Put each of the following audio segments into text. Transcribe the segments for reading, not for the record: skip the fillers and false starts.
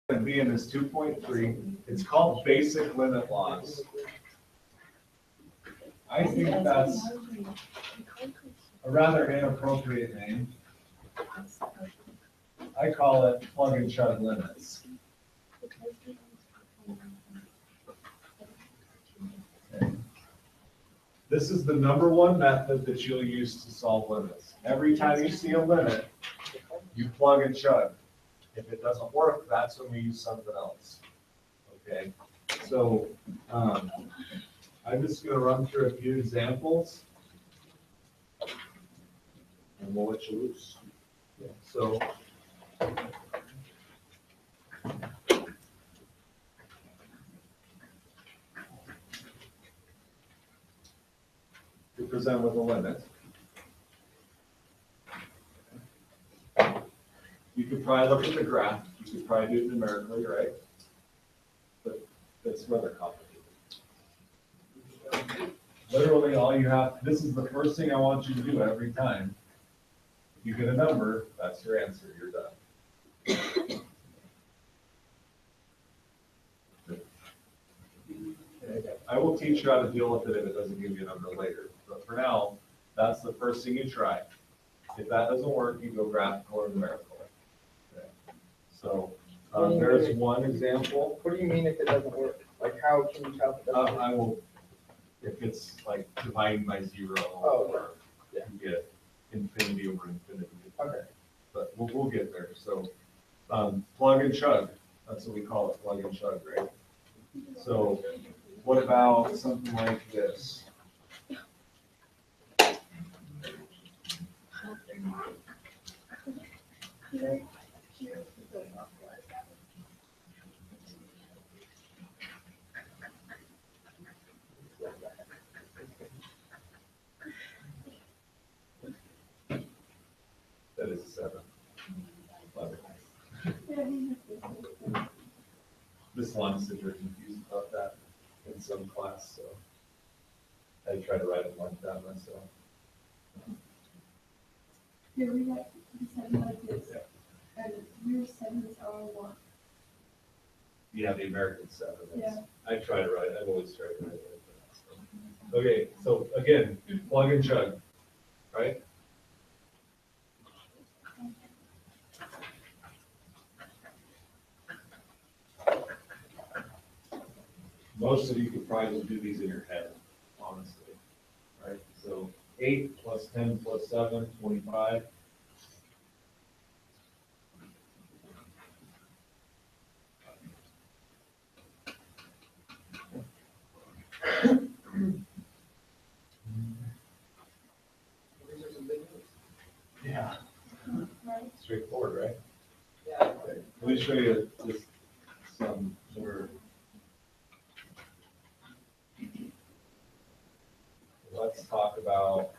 going to be in this 2.3. It's called basic limit laws. I think that's a rather inappropriate name. I call it plug and chug limits. Okay. This is the number one method that you'll use to solve limits. Every time you see a limit, you plug and chug. If it doesn't work, that's when we use something else. Okay, so I'm just going to run through a few examples, and we'll let you loose. Yeah. So you present with a limit. You could probably look at the graph. You could probably do it numerically, right? But that's rather complicated. Literally, all you have, this is the first thing I want you to do every time. If you get a number, that's your answer. You're done. I will teach you how to deal with it if it doesn't give you a number later. But for now, that's the first thing you try. If that doesn't work, you go graphical or numerical. Okay. So there's one example. What do you mean if it doesn't work? Like how can you tell if it doesn't work? I will, if it's like dividing by 0, Oh, or yeah. you get infinity over infinity. Okay. But we'll get there. So plug and chug, that's what we call it, plug and chug, right? So what about something like this? That is 7. Miss Lund said you're confused about that in some class, so I try to write it like that myself. Here we got 7 like this. Yeah. And your 7 is our 1. Yeah, the American 7. Yeah. I try to write, I've always tried to write it like that. So. Okay, so again, plug and chug, right? Most of you could probably do these in your head, honestly, right? So 8 plus 10 plus 7, 25. Yeah. Straightforward, right? Yeah. Okay. Let me show you just some more. Let's talk about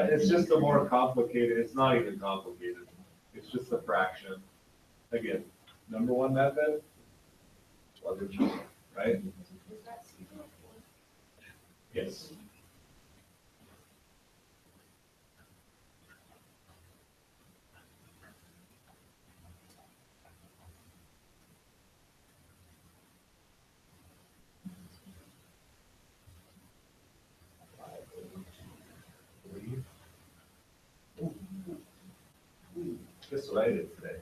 it's just a more complicated, it's not even complicated. It's just a fraction. Again, number one method, plug and chug, right? Yes. Guess what I did today?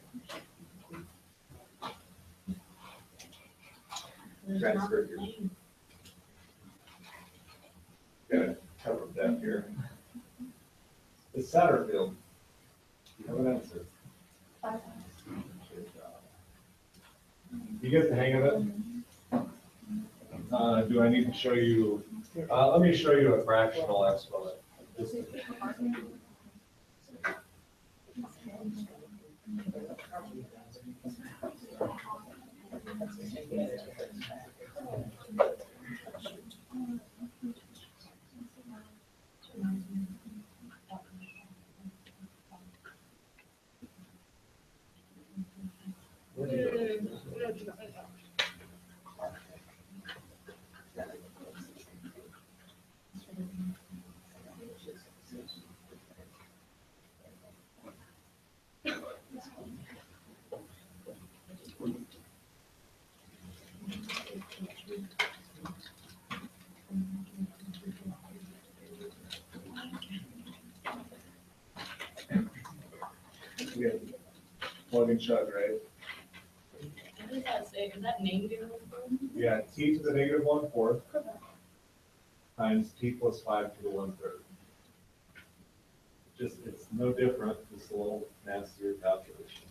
Transfer here. Got a cover depth here. It's Satterfield. You have an answer. 5. You get the hang of it? Do I need to show you? Let me show you a fractional exponent. Just- Yeah. Plug and chug, right? What does that say? Is that negative? Yeah, t to the negative 1/4 times t plus 5 to the 1/3. Just, it's no different, just a little nastier calculation.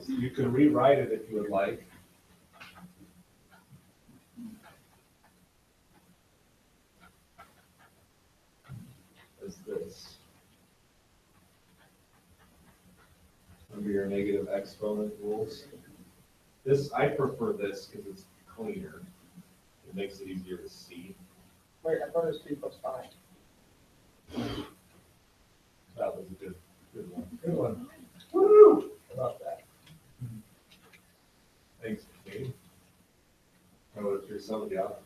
You can rewrite it if you would like. As this. Under your negative exponent rules. This, I prefer this because it's cleaner. It makes it easier to see. Wait, I thought it was 3 plus 5. That was a good one. Good one. Woo! How about that? Thanks, Katie. I would have threw somebody out.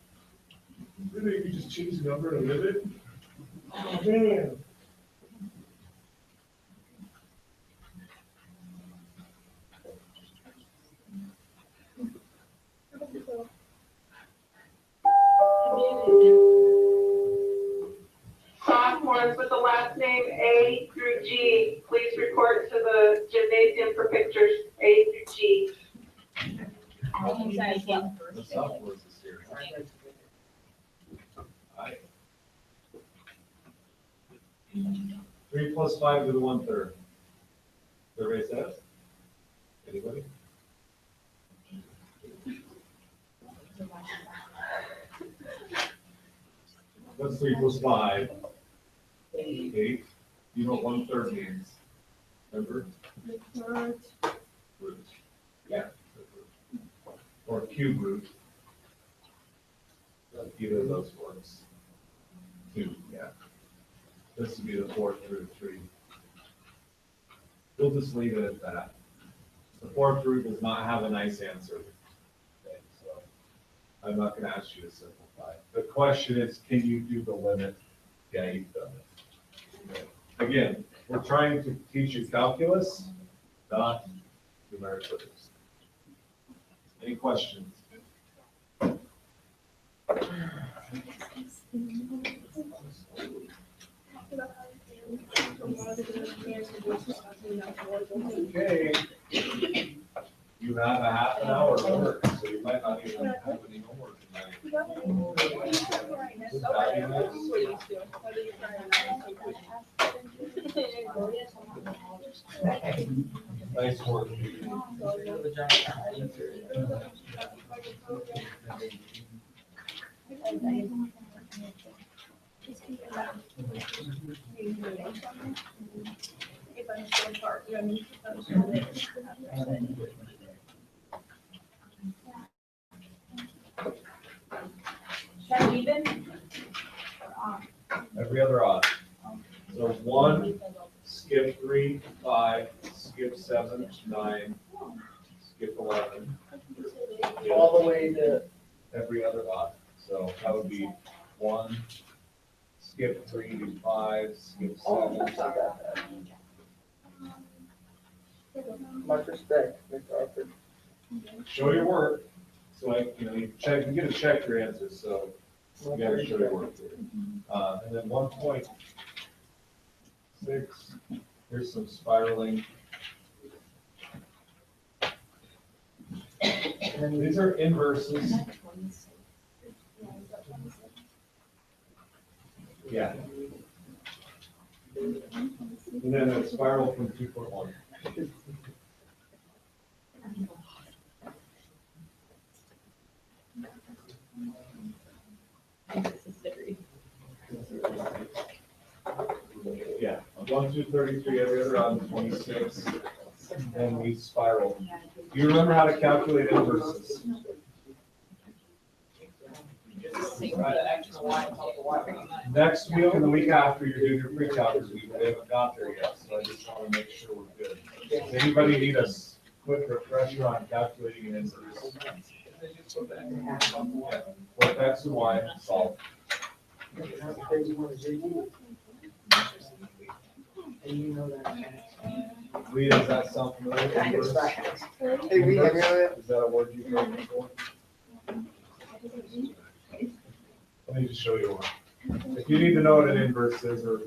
Really, you just choose a number and live it? Oh, man. Sophomores with the last name A through G, please report to the gymnasium for pictures A through G. The sophomores is here. Aye. 3 plus 5 to the 1/3. Survey says? Anybody? What's 3 plus 5? 8. You know what 1/3 means? Remember? The third, Root. Yeah. Or cube root. Either of those works. 2, yeah. This would be the 4th root 3. We'll just leave it at that. The 4th root does not have a nice answer. Okay, so I'm not gonna ask you to simplify. The question is, can you do the limit? Yeah, you've done it. Okay. Again, we're trying to teach you calculus, not numeric figures. Any questions? Okay. You have a half an hour of work, so you might not even have any homework tonight. Would that be nice? Nice work. That even? Every other odd. So 1, skip 3, 5, skip 7, 9, skip 11. All the way to, Every other odd. So that would be 1, skip 3 to 5, skip 7. much respect, Mr. Arthur. Show your work. So you check, you get to check your answers, so you gotta show your work. And then 1.6, here's some spiraling. And these are inverses. Yeah. And then a spiral from 2.1. Yeah, 1 through 33, every other on 26. and we spiral. Do you remember how to calculate inverses? Next week and the week after, you're doing your pre-calcs week. We haven't got there yet, so I just want to make sure we're good. Does anybody need a quick refresher on calculating an inverse? Yeah. Flip X and Y, solve. And you know that. Lee, does that sound familiar? That is Inverse? fast. Hey, we have it. Is that a word you've heard before? Let me just show you one. If you need to know what an inverse is, or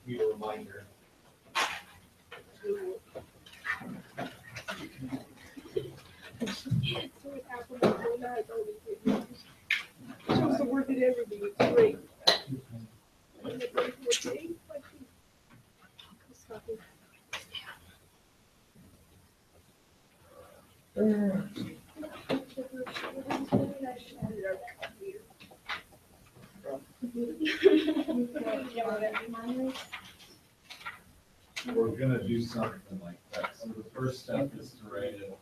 need a reminder. Shows the work at everything, it's great. We're gonna do something like that. So the first step is to write it.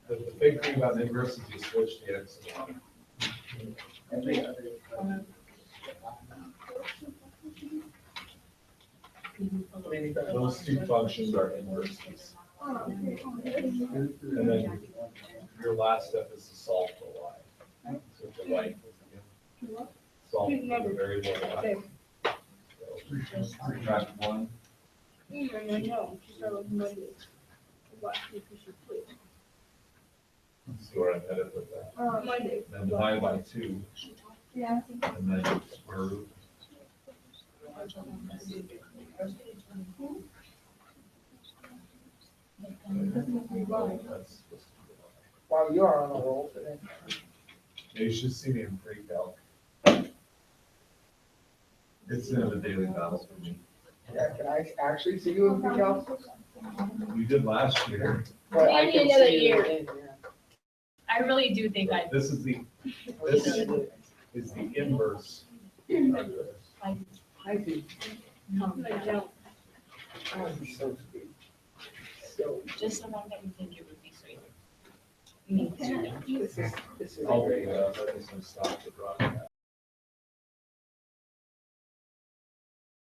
The big thing about the inverse is you switch the X and Y. Those two functions are inverses. And then your last step is to solve for Y. So the Y. Solve for the variable Y. Subtract one. I know, she's got a Monday. Watch me push your plate. Let's see where I'm headed with that. Monday. Then divide by 2, Yeah. and then square root. That's- Wow, you are on a roll today. Yeah, you should see me in pre-calc. It's in the daily battle for me. Yeah, can I actually see you in the calc? You did last year. But I Maybe can another see you year. in, I really do think I, This is the inverse of this. I do. I don't. I would be so sweet. So, just the one that you think it would be sweet. Me too. this is I'll great. pick it up. I just gonna stop the broadcast.